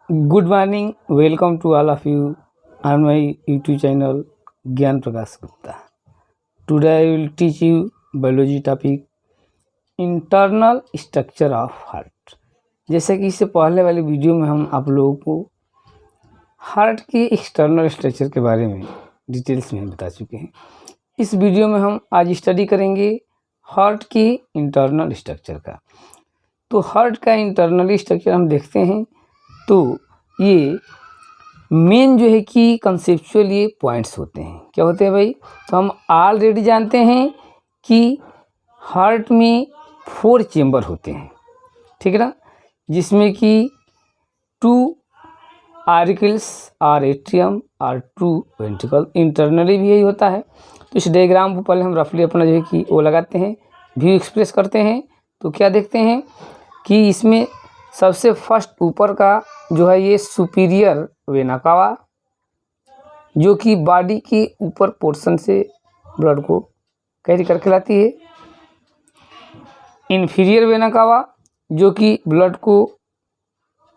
Good morning, welcome to all of you on my YouTube channel Gyan Prakash Gupta. Today I will teach you biology topic internal structure of heart. जैसे कि इससे पहले वाली video में हम आप लोगों को हार्ट के एक्सटर्नल स्ट्रक्चर के बारे में डिटेल्स में बता चुके हैं। इस वीडियो में हम आज स्टडी करेंगे हार्ट की इंटरनल स्ट्रक्चर का। तो हार्ट का इंटरनल स्ट्रक्चर हम देखते हैं तो ये मेन जो है कि कंसेप्चुअल ये पॉइंट्स होते हैं। क्या होते हैं भाई? तो हम ऑलरेडी जानते हैं कि हार्ट में 4 चेंबर होते हैं, ठीक है ना, जिसमें कि 2 ऑरिकल्स और एट्रियम और 2 वेंट्रिकल। इंटरनली भी यही होता है। तो इस डायग्राम को पहले हम रफली अपना जो है कि वो लगाते हैं, व्यू एक्सप्रेस करते हैं। तो क्या देखते हैं कि इसमें सबसे फर्स्ट ऊपर का जो है ये सुपीरियर वेना कावा, जो कि बॉडी के ऊपर पोर्शन से ब्लड को कैरी करके लाती है। इन्फीरियर वेना कावा, जो कि ब्लड को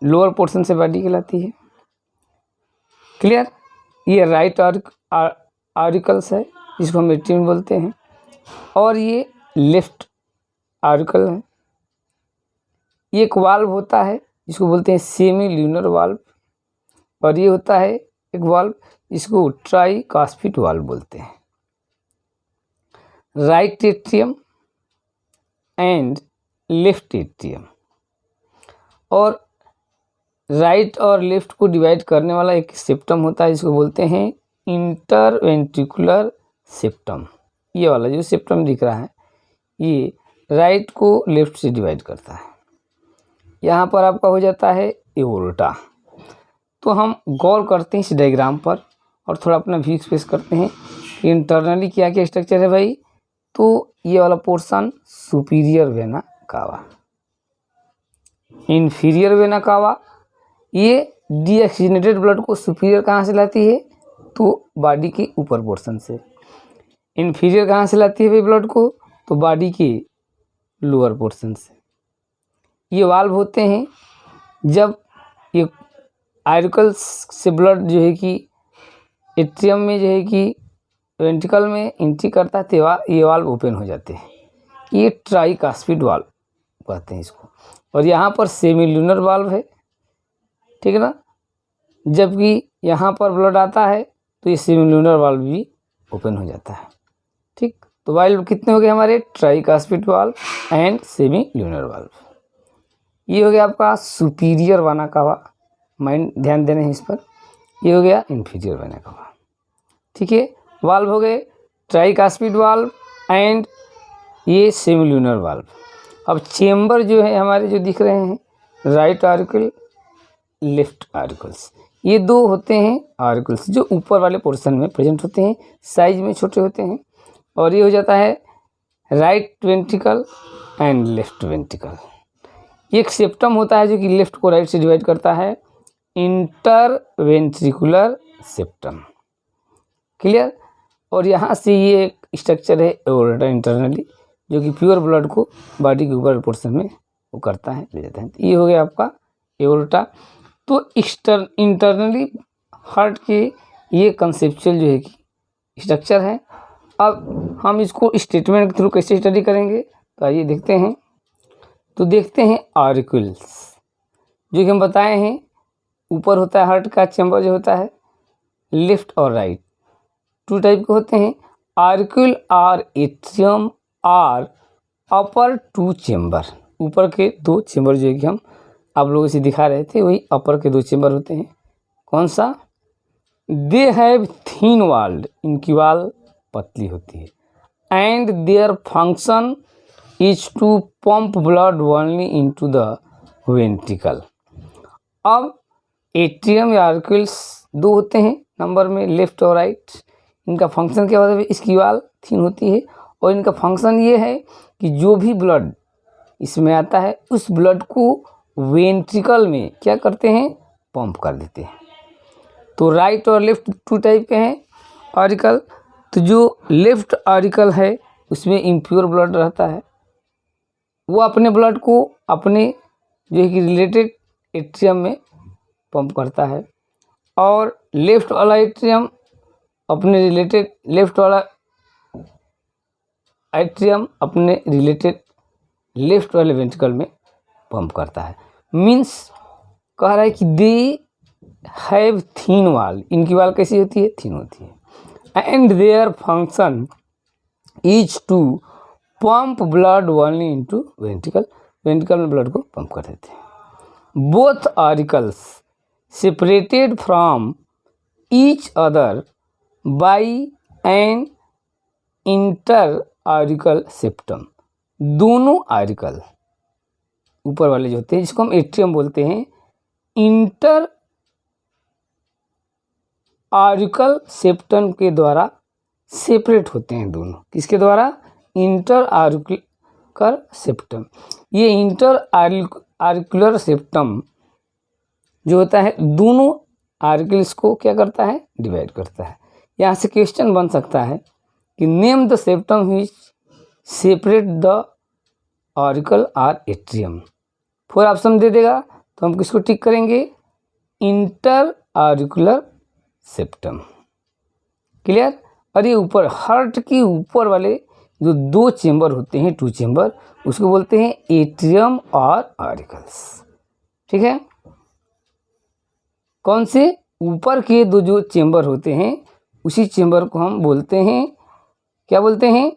लोअर पोर्शन से बॉडी के लाती है। क्लियर? ये राइट ऑरिकल्स है, जिसको हम एट्रियम बोलते हैं, और ये लेफ्ट ऑरिकल है। ये एक वाल्व होता है जिसको बोलते हैं सेमी ल्यूनर वाल्व, और ये होता है एक वाल्व जिसको ट्राइकास्पिड वाल्व बोलते हैं। Right atrium and left atrium, और राइट और लेफ्ट को डिवाइड करने वाला एक सेप्टम होता है जिसको बोलते हैं इंटरवेंट्रिकुलर सेप्टम। ये वाला जो सेप्टम दिख रहा है ये राइट को लेफ्ट से डिवाइड करता है। यहाँ पर आपका हो जाता है एओर्टा। तो हम गौर करते हैं इस डायग्राम पर और थोड़ा अपना व्यू एक्सप्रेस करते हैं कि इंटरनली क्या क्या स्ट्रक्चर है भाई। तो ये वाला portion superior vena cava, inferior vena cava, ये डीऑक्सीजनेटेड ब्लड को सुपीरियर कहाँ से लाती है? तो बॉडी के ऊपर पोर्शन से। इन्फीरियर कहाँ से लाती है भाई ब्लड को? तो बॉडी के लोअर पोर्शन से। ये वाल्व होते हैं जब ये ऑरिकल्स से ब्लड जो है कि एट्रियम में जो है कि वेंट्रिकल में एंट्री करता है तो ये वाल्व ओपन हो जाते हैं। ये ट्राइकास्पिड वाल्व कहते हैं इसको। और यहाँ पर सेमी ल्यूनर वाल्व है, ठीक है ना। जबकि यहाँ पर ब्लड आता है तो ये सेमी ल्यूनर वाल्व भी ओपन हो जाता है, ठीक। तो वाल्व कितने हो गए हमारे? Tricuspid valve and semi lunar valve. ये हो गया आपका सुपीरियर वेना कावा, माइंड ध्यान देना है इस पर। ये हो गया इन्फीरियर वेना कावा, ठीक है। वाल्व हो गए ट्राइकास्पिड वाल्व एंड ये सेमी ल्यूनर वाल्व। अब चेंबर जो है हमारे जो दिख रहे हैं, राइट ऑरिकल, लेफ्ट ऑरिकल्स, ये 2 होते हैं ऑरिकल्स जो ऊपर वाले पोर्शन में प्रेजेंट होते हैं, साइज में छोटे होते हैं। और ये हो जाता है right ventricle and left ventricle. एक सेप्टम होता है जो कि लेफ्ट को राइट से डिवाइड करता है, इंटरवेंट्रिकुलर सेप्टम। क्लियर? और यहाँ से ये एक स्ट्रक्चर है एओर्टा इंटरनली, जो कि प्योर ब्लड को बॉडी के ऊपर पोर्शन में वो करता है, ले जाता है। तो ये हो गया आपका एओर्टा। तो इंटरनली हार्ट के ये कंसेप्चुअल जो है कि स्ट्रक्चर है। अब हम इसको स्टेटमेंट के थ्रू कैसे स्टडी करेंगे, तो आइए देखते हैं। तो देखते हैं ऑरिकल्स, जो कि हम बताए हैं ऊपर होता है हार्ट का चैम्बर जो होता है, लेफ्ट और राइट 2 टाइप के होते हैं। ऑरिकल और एट्रियम और अपर 2 चेंबर, ऊपर के 2 चेंबर जो है कि हम आप लोगों से दिखा रहे थे, वही अपर के 2 चेंबर होते हैं। कौन सा? दे हैव थिन वॉल्ड, इनकी वाल पतली होती है, and their function is to pump blood only into the ventricle. अब एट्रियम या ऑरिकल्स 2 होते हैं नंबर में, लेफ्ट और राइट। इनका फंक्शन क्या होता है? इसकी वाल थिन होती है, और इनका फंक्शन ये है कि जो भी ब्लड इसमें आता है उस ब्लड को वेंट्रिकल में क्या करते हैं? पंप कर देते हैं। तो राइट और लेफ्ट 2 टाइप के हैं ऑरिकल। तो जो लेफ्ट ऑरिकल है उसमें इम्प्योर ब्लड रहता है, वो अपने ब्लड को अपने जो है कि रिलेटेड एट्रियम में पंप करता है, और लेफ्ट वाला एट्रियम अपने रिलेटेड लेफ्ट वाले वेंट्रिकल में पंप करता है। मीन्स कह रहा है कि दे हैव थीन वाल, इनकी वाल कैसी होती है? थीन होती है। And their function is to pump blood only into ventricle, ventricle में ब्लड को पंप कर देते हैं। Both auricles separated from each other by an inter auricle septum, दोनों आरिकल ऊपर वाले जो होते हैं, जिसको हम एट्रियम बोलते हैं, इंटर आरिकल सेप्टम के द्वारा सेपरेट होते हैं। दोनों किसके द्वारा? Inter auricular septum. ये इंटर आरिकुलर सेप्टम जो होता है, दोनों आरिकल्स को क्या करता है? डिवाइड करता है। यहाँ से क्वेश्चन बन सकता है कि name the septum which separate the auricle or atrium. 4 option दे देगा तो हम किसको टिक करेंगे? Inter auricular septum. क्लियर? और ये ऊपर हार्ट के ऊपर वाले जो 2 चेंबर होते हैं, 2 चेंबर, उसको बोलते हैं एट्रियम और आरिकल्स। ठीक है? कौन से? ऊपर के 2 जो चेंबर होते हैं, उसी चेंबर को हम बोलते हैं, क्या बोलते हैं?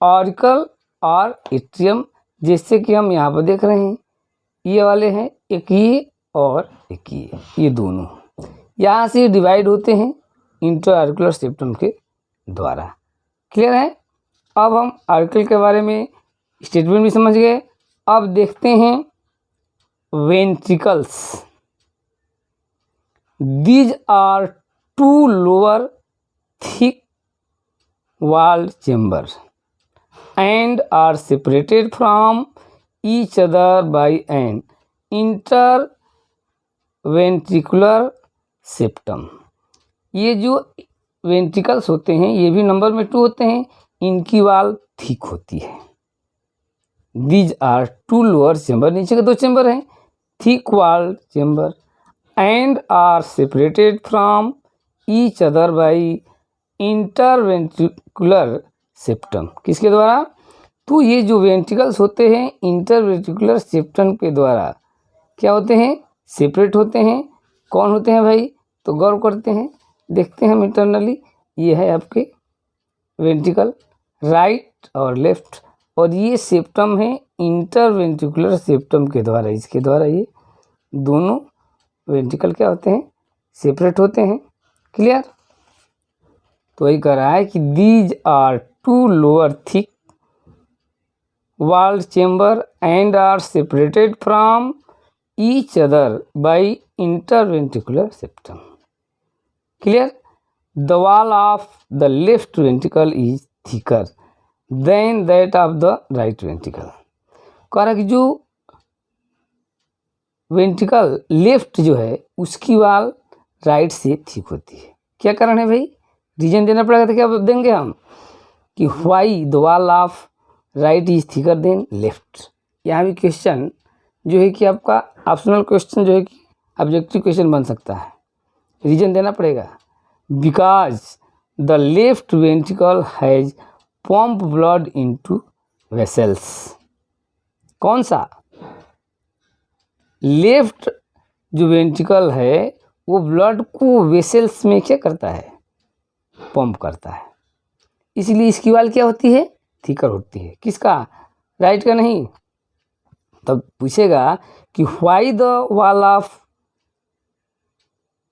आरिकल और एट्रियम। जैसे कि हम यहाँ पर देख रहे हैं, ये वाले हैं, एक ये और एक ये दोनों यहाँ से डिवाइड होते हैं इंटर आरिकुलर सेप्टम के द्वारा। क्लियर है? अब हम आरिकल के बारे में स्टेटमेंट भी समझ गए। अब देखते हैं ventricles. These are 2 lower thick walled chamber and are separated from each other by an interventricular septum। ये जो वेंट्रिकल्स होते हैं, ये भी नंबर में 2 होते हैं, इनकी वाल थिक होती है। दीज आर 2 लोअर चेंबर, नीचे के 2 चेंबर हैं, thick walled chamber, and are separated from each other by interventricular septum. किसके द्वारा? तो ये जो वेंट्रिकल्स होते हैं, इंटरवेंट्रिकुलर सेप्टम के द्वारा क्या होते हैं? सेपरेट होते हैं। कौन होते हैं भाई? तो गौर करते हैं, देखते हैं हम इंटरनली। ये है आपके वेंट्रिकल, राइट और लेफ्ट, और ये सेप्टम है इंटरवेंट्रिकुलर सेप्टम के द्वारा, इसके द्वारा ये दोनों वेंट्रिकल क्या होते हैं? सेपरेट होते हैं। क्लियर? तो वही कह रहा है कि these are 2 lower thick walled chamber and are separated from each other by interventricular septum। Clear? The wall of the left ventricle is thicker than that of the right ventricle। कह रहा है कि जो वेंट्रिकल लेफ्ट जो है, उसकी वाल right से थिक होती है। क्या कारण है भाई? रीजन देना पड़ेगा। तो क्या देंगे हम कि why the wall of right is thicker than left. यहाँ भी क्वेश्चन जो है कि आपका ऑप्शनल क्वेश्चन जो है कि ऑब्जेक्टिव क्वेश्चन बन सकता है। रीजन देना पड़ेगा। Because the left ventricle has pump blood into vessels. कौन सा? लेफ्ट जो वेंट्रिकल है, वो ब्लड को वेसल्स में क्या करता है? पंप करता है। इसलिए इसकी वाल क्या होती है? थिकर होती है। किसका? राइट का नहीं। तब पूछेगा कि why the wall of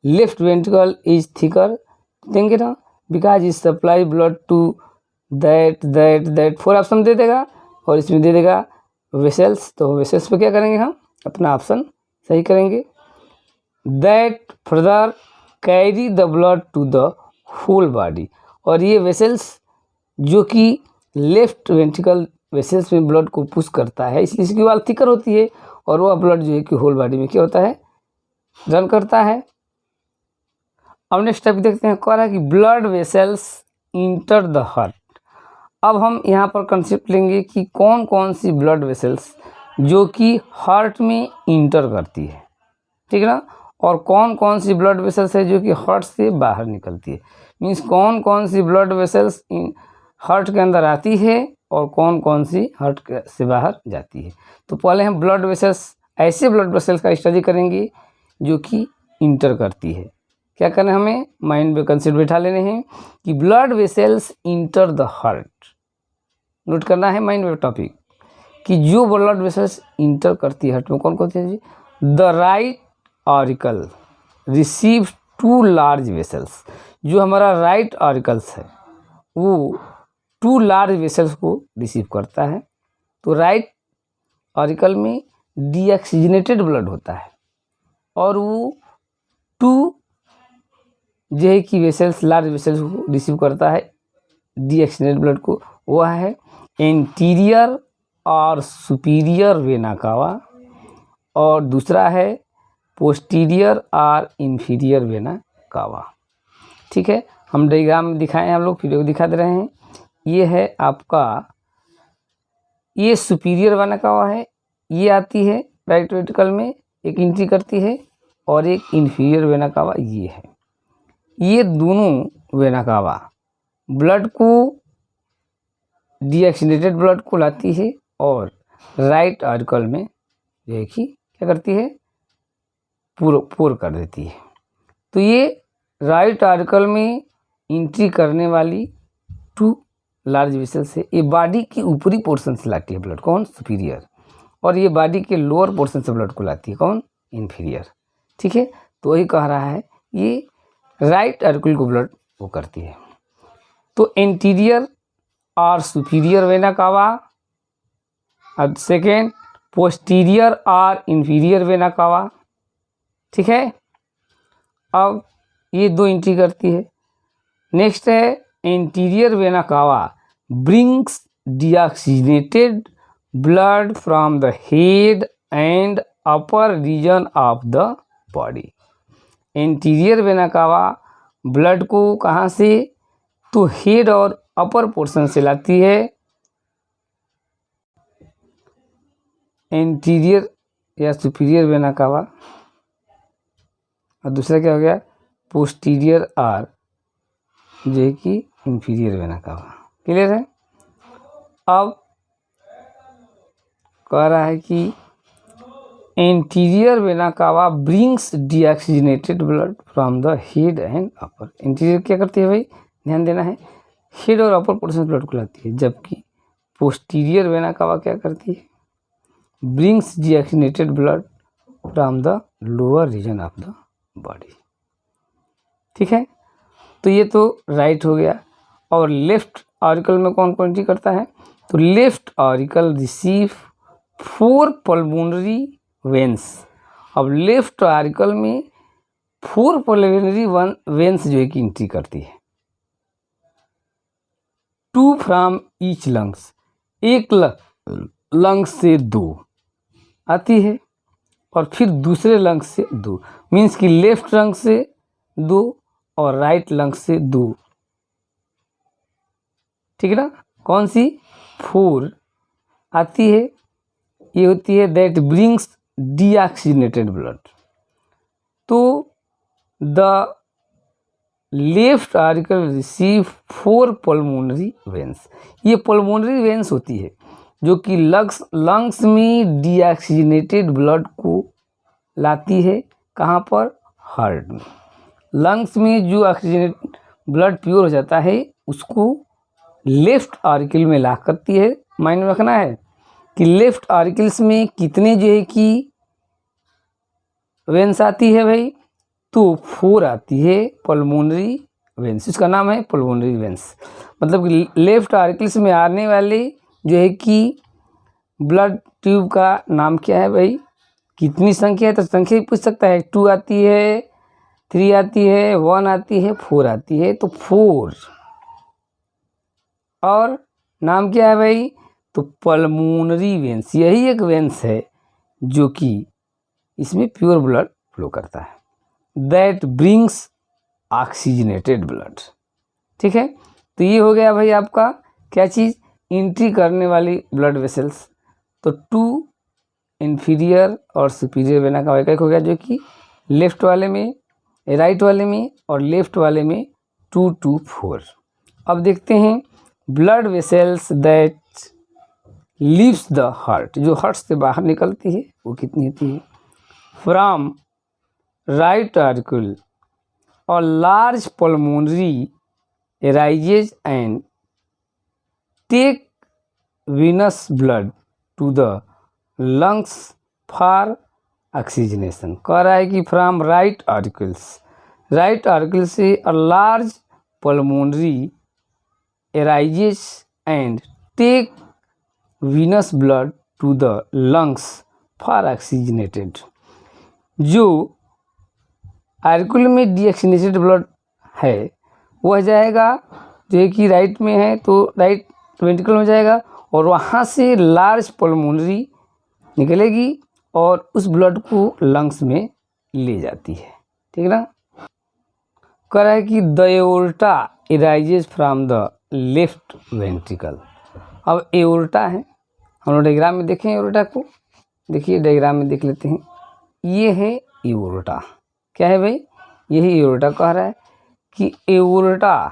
left ventricle is thicker, देंगे ना, because is supply blood to that 4 option दे देगा, और इसमें दे देगा वेसल्स। तो वेसल्स पे क्या करेंगे हम? अपना ऑप्शन सही करेंगे। That further carry the blood to the whole body. और ये वेसल्स जो कि लेफ्ट वेंट्रिकल वेसल्स में ब्लड को पुश करता है, इसलिए इसकी वाल थिकर होती है, और वह ब्लड जो है कि होल बॉडी में क्या होता है? रन करता है। अब नेक्स्ट स्टेप देखते हैं। कह रहा है कि blood vessels enter the heart. अब हम यहाँ पर कंसेप्ट लेंगे कि कौन कौन सी ब्लड वेसल्स जो कि हार्ट में इंटर करती है, ठीक है ना, और कौन कौन सी ब्लड वेसल्स है जो कि हार्ट से बाहर निकलती है। मीन्स कौन कौन सी ब्लड वेसल्स हार्ट के अंदर आती है और कौन कौन सी हार्ट से बाहर जाती है। तो पहले हम ब्लड वेसल्स, ऐसे ब्लड वेसल्स का स्टडी करेंगे जो कि इंटर करती है। क्या करना है, हमें माइंड में कंसेप्ट बैठा लेने हैं कि blood vessels enter the heart. Note करना है माइंड में टॉपिक कि जो ब्लड वेसल्स इंटर करती है हार्ट में कौन कौन सी है। The right auricle receive 2 large vessels. जो हमारा राइट ऑरिकल्स है वो 2 लार्ज वेसल्स को रिसीव करता है। तो राइट ऑरिकल में डीऑक्सीजनेटेड ब्लड होता है और वो 2 जो है कि वेसल्स, लार्ज वेसल्स को रिसीव करता है डीऑक्सीजनेटेड ब्लड को। वह है एंटीरियर और सुपीरियर वेना कावा और दूसरा है पोस्टीरियर और इंफीरियर वेना कावा। ठीक है, हम डायग्राम में दिखाए हैं, हम लोग वीडियो को दिखा दे रहे हैं। ये है आपका, ये सुपीरियर वेना कावा है, ये आती है राइट वेंट्रिकल में, एक एंट्री करती है, और एक इंफीरियर वेना कावा ये है। ये दोनों वेना कावा ब्लड को, डीऑक्सीजनेटेड ब्लड को लाती है और राइट ऑरिकल में जो है कि क्या करती है, पोर कर देती है। तो ये राइट ऑरिकल में एंट्री करने वाली 2 लार्ज वेसल्स है। ये बॉडी की ऊपरी पोर्शन से लाती है ब्लड, कौन, सुपीरियर, और ये बॉडी के लोअर पोर्शन से ब्लड को लाती है, कौन, इंफीरियर। ठीक है, तो वही कह रहा है ये राइट ऑरिकल को ब्लड वो करती है। तो एंटीरियर और सुपीरियर वेना कावा, अब सेकेंड पोस्टीरियर और इंफीरियर वेना कावा। ठीक है, अब ये 2 एंट्री करती है। नेक्स्ट है anterior vena cava brings deoxygenated blood from the head and upper region of the body. Anterior vena cava blood को कहाँ से, तो हेड और अपर पोर्शन से लाती है। एंटीरियर या सुपीरियर वेना कावा, और दूसरा क्या हो गया, पोस्टीरियर और जो है कि इंफीरियर वेना कावा। क्लियर है। अब कह रहा है कि anterior vena cava brings deoxygenated blood from the head and upper. Anterior क्या करती है भाई, ध्यान देना है, हेड और अपर पोर्शन ब्लड को लाती है, जबकि पोस्टीरियर वेना कावा क्या करती है, brings deoxygenated blood from the lower region of the body. ठीक है, तो ये तो राइट हो गया। और लेफ्ट ऑरिकल में कौन कौन सी करता है, तो left auricle receive 4 pulmonary veins. अब लेफ्ट ऑरिकल में 4 पल्मोनरी वेंस जो है कि एंट्री करती है, 2 फ्रॉम ईच लंग्स, एक लंग्स से 2 आती है और फिर दूसरे लंग्स से 2, मीन्स कि लेफ्ट लंग से 2 और राइट लंग से 2। ठीक है ना, कौन सी, 4 आती है, ये होती है दैट ब्रिंग्स डीऑक्सीजनेटेड ब्लड। तो the left auricle receive 4 pulmonary veins. ये पल्मोनरी वेंस होती है जो कि लंग्स में डीऑक्सीजनेटेड ब्लड को लाती है, कहाँ पर, हार्ट में। लंग्स में जो ऑक्सीजनेट ब्लड प्योर हो जाता है उसको लेफ्ट ऑरिकल में ला करती है। माइंड में रखना है कि लेफ्ट ऑरिकल्स में कितने जो है कि वेंस आती है भाई, तो 4 आती है पल्मोनरी वेंस, इसका नाम है पल्मोनरी वेंस। मतलब कि लेफ्ट ऑरिकल्स में आने वाले जो है कि ब्लड ट्यूब का नाम क्या है भाई, कितनी संख्या है, तो संख्या ही पूछ सकता है, 2 आती है, 3 आती है, 1 आती है, 4 आती है, तो 4। और नाम क्या है भाई, तो पल्मोनरी वेंस, यही एक वेंस है जो कि इसमें प्योर ब्लड फ्लो करता है, दैट ब्रिंग्स ऑक्सीजनेटेड ब्लड। ठीक है, तो ये हो गया भाई आपका क्या चीज़, एंट्री करने वाली ब्लड वेसल्स। तो 2 इंफीरियर और सुपीरियर वेना का एक हो गया जो कि लेफ्ट वाले में, राइट वाले में और लेफ्ट वाले में 2 to 4। अब देखते हैं blood vessels that leaves the heart, जो हार्ट से बाहर निकलती है वो कितनी होती है? फ्रॉम राइट आर्टिकल और large pulmonary arises and take venous blood to the lungs for oxygenation. कह रहा है कि फ्रॉम राइट आर्टिकल से a large pulmonary arises and take venous blood to the lungs for oxygenated. जो article में deoxygenated blood है वह जाएगा, जो है कि राइट में है तो राइट वेंट्रिकल में जाएगा और वहाँ से लार्ज पल्मोनरी निकलेगी और उस ब्लड को लंग्स में ले जाती है। ठीक है ना। कह रहा है कि the aorta arises from the left ventricle. अब एओर्टा है, हम लोग डायग्राम में देखें एओर्टा को। देखिए डायग्राम में देख लेते हैं, ये है एओर्टा। क्या है भाई? यही एओर्टा कह रहा है कि aorta,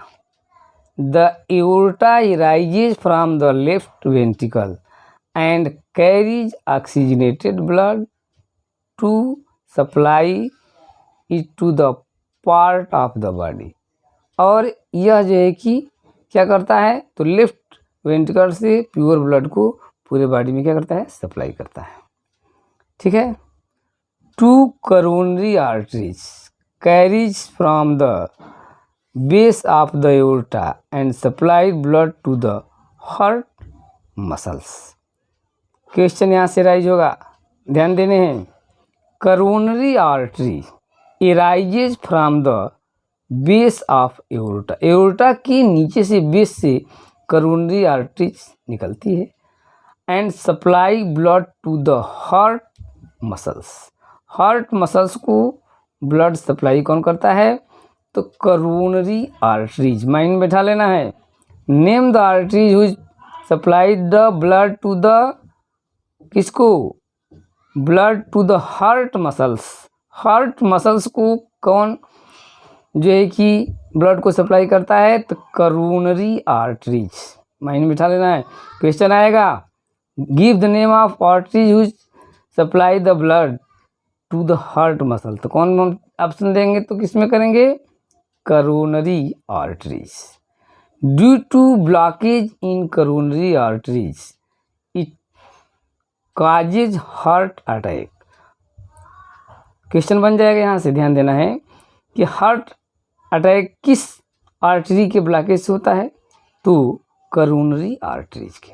the aorta arises from the left ventricle and carries oxygenated blood to supply it to the part of the body। और यह जो है कि क्या करता है, तो लेफ्ट वेंट्रिकल से प्योर ब्लड को पूरे बॉडी में क्या करता है, सप्लाई करता है। ठीक है। 2 coronary arteries carries from the base of the aorta and supply blood to the heart muscles। Question यहाँ से राइज होगा, ध्यान देने हैं। Coronary artery arises from the base of aorta. Aorta के नीचे से, बेस से करोनरी आर्टरीज निकलती है and supply blood to the heart muscles. Heart muscles को ब्लड सप्लाई कौन करता है? तो करोनरी आर्टरीज। माइंड में बैठा लेना है। Name the arteries who supply the blood to the, किसको? Blood to the heart muscles. Heart muscles को कौन जो है कि ब्लड को सप्लाई करता है? तो करोनरी आर्टरीज। माइंड में बिठा लेना है। क्वेश्चन आएगा, give the name of arteries which supply the blood to the heart muscle. तो कौन हम ऑप्शन देंगे? तो किस में करेंगे? Coronary arteries. Due to blockage in coronary arteries causes heart attack. Question बन जाएगा, यहाँ से ध्यान देना है कि हार्ट अटैक किस आर्टरी के ब्लॉकेज से होता है? तो करोनरी आर्टरीज के।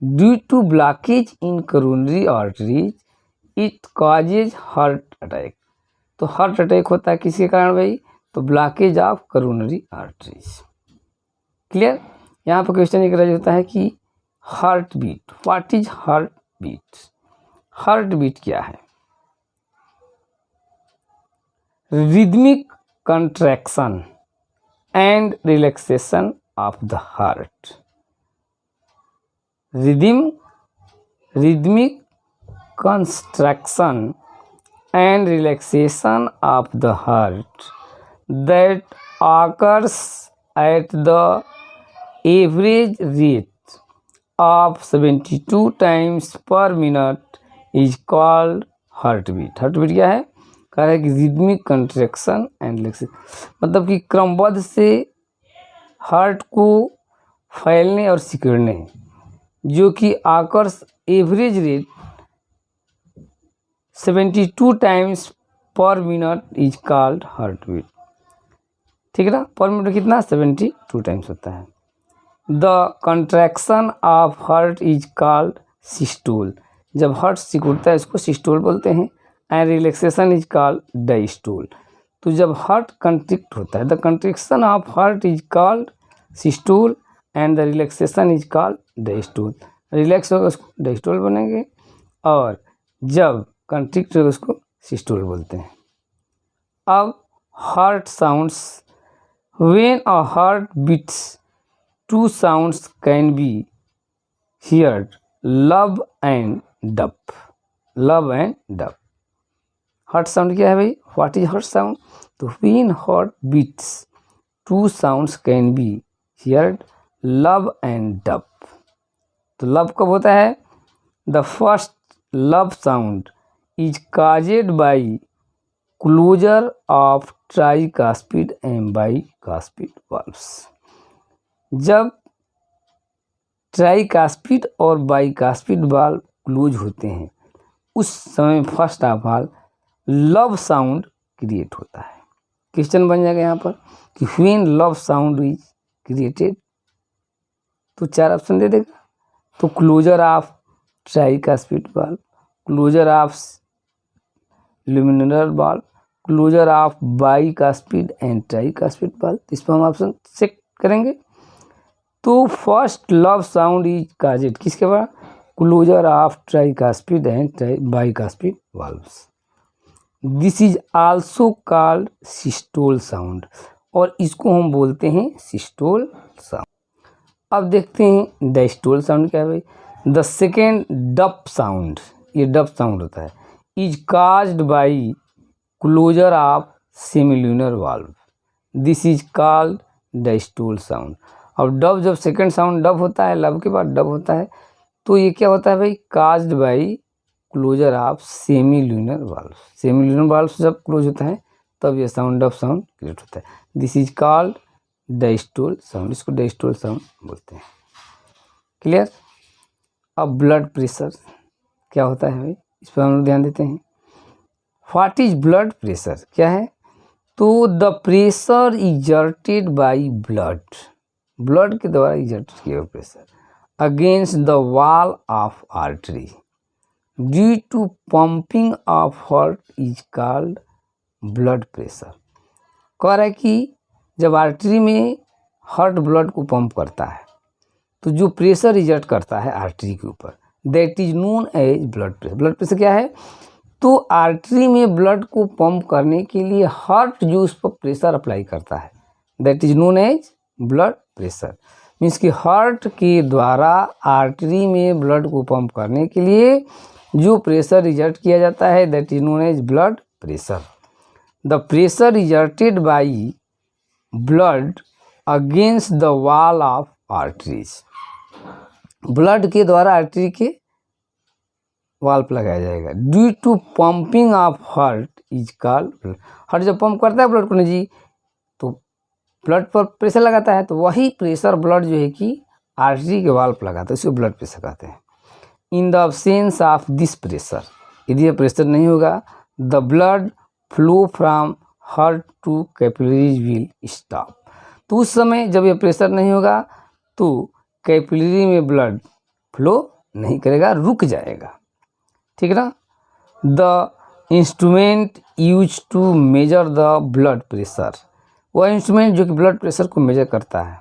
Due to blockage in coronary arteries it causes heart attack. तो हार्ट अटैक होता है किसके कारण भाई? तो blockage of coronary arteries. Clear. यहाँ पर क्वेश्चन एक राइज होता है कि heart beat, what is heart beat? Heart beat क्या है? Rhythmic contraction and relaxation of the heart. Rhythmic construction and relaxation of the heart that occurs at the average rate of 72 times per minute is called heartbeat। Heartbeat क्या है? कह रहा है कि rhythmic contraction and relaxation, मतलब कि क्रमबद्ध से हार्ट को फैलने और सिकुड़ने, जो कि आकर्स एवरेज रेट 72 टाइम्स पर मिनट इज कॉल्ड हार्टबीट। ठीक है ना। पर मिनट कितना? 72 टाइम्स होता है। The contraction of heart is called systole. जब हार्ट सिकुड़ता है इसको सिस्टोल बोलते हैं। And relaxation is called diastole. तो जब हार्ट कंट्रिक्ट होता है, the contraction of heart is called systole and the relaxation is called diastole. Relax होगा उसको डायस्टोल बनेंगे और जब कंट्रिक्ट होगा उसको सिस्टोल बोलते हैं। अब heart sounds, when a heart beats two sounds can be heard, love and dub। love and dub। Heart sound क्या है भाई? What is heart sound? तो when heart beats two sounds can be heard, lub and dub. तो lub कब होता है? The first lub sound is caused by closure of tricuspid and bicuspid valves. जब tricuspid और बाइकास्पिड वाल्व क्लोज होते हैं उस समय first of all lub sound create होता है। क्वेश्चन बन जाएगा यहाँ पर कि when lub sound is created, तो 4 ऑप्शन दे देगा। तो closure of tricuspid valve, closure of lunar valve, closure of bicuspid and tricuspid valve. इस पर हम ऑप्शन चेक करेंगे। तो first lub sound is caused किसके बाद? Closure of tricuspid and bicuspid valves. This is also called systole sound, और इसको हम बोलते हैं सिस्टोल साउंड। अब देखते हैं डायस्टोल साउंड क्या है भाई? द सेकेंड डप साउंड, ये डप साउंड होता है, is caused by closure of semilunar valve. This is called diastole sound. अब डब, जब सेकेंड साउंड डब होता है, लब के बाद डब होता है, तो ये क्या होता है भाई? Caused by closure of semilunar valve. Semilunar valve जब क्लोज होता है तब ये साउंड डब साउंड क्रिएट होता है। This is called diastole sound, इसको डायस्टोल साउंड बोलते हैं। क्लियर? अब ब्लड प्रेशर क्या होता है भाई, इस पर हम लोग ध्यान देते हैं। व्हाट इज ब्लड प्रेशर क्या है? तो the pressure exerted by blood, blood के द्वारा इजर्ट किया हुआ pressure against the wall of artery due to pumping of heart is called blood pressure. कह रहा है कि जब आर्टरी में हार्ट ब्लड को पंप करता है तो जो प्रेशर इजर्ट करता है आर्टरी के ऊपर, that is known as blood pressure. Blood pressure क्या है? तो आर्टरी में ब्लड को पंप करने के लिए हार्ट जो उस पर प्रेशर अप्लाई करता है, that is known as blood pressure. Means कि हार्ट के द्वारा आर्टरी में ब्लड को पंप करने के लिए जो प्रेशर इजर्ट किया जाता है, that is known as blood pressure. The pressure exerted by blood against the wall of arteries, blood के द्वारा आर्टरी के वाल पर लगाया जाएगा। Due to pumping of heart is called, heart जब पंप करता है ब्लड को जी, तो ब्लड पर प्रेशर लगाता है, तो वही प्रेशर ब्लड जो है कि आर्टरी के वाल पर लगाता है, इसको ब्लड प्रेशर कहते हैं। In the absence of this pressure, यदि यह प्रेशर नहीं होगा, the blood flow from heart to capillaries will stop. तो उस समय जब यह प्रेशर नहीं होगा तो कैपिलरी में ब्लड फ्लो नहीं करेगा, रुक जाएगा। ठीक है ना? The instrument use to measure the blood pressure, वह इंस्ट्रूमेंट जो कि ब्लड प्रेशर को मेजर करता है,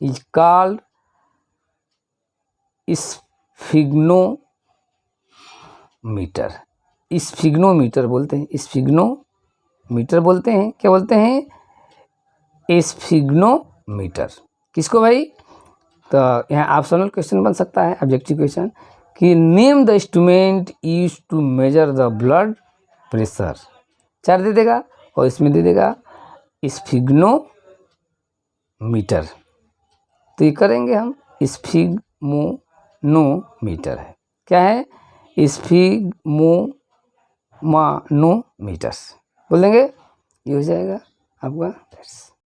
इज कॉल्ड स्फिग्नोमीटर। स्फिग्नोमीटर बोलते हैं, स्फिग्नोमीटर बोलते हैं। क्या बोलते हैं? स्फिग्नोमीटर। किसको भाई? तो यहाँ ऑप्शनल क्वेश्चन बन सकता है, ऑब्जेक्टिव क्वेश्चन, कि name the instrument use to measure the blood pressure. 4 दे देगा और इसमें दे देगा स्फिग्नोमीटर। तो ये करेंगे हम, स्फिग्मोनोमीटर है। क्या है? स्फिग्मोनोमीटर बोल देंगे, ये हो जाएगा आपका।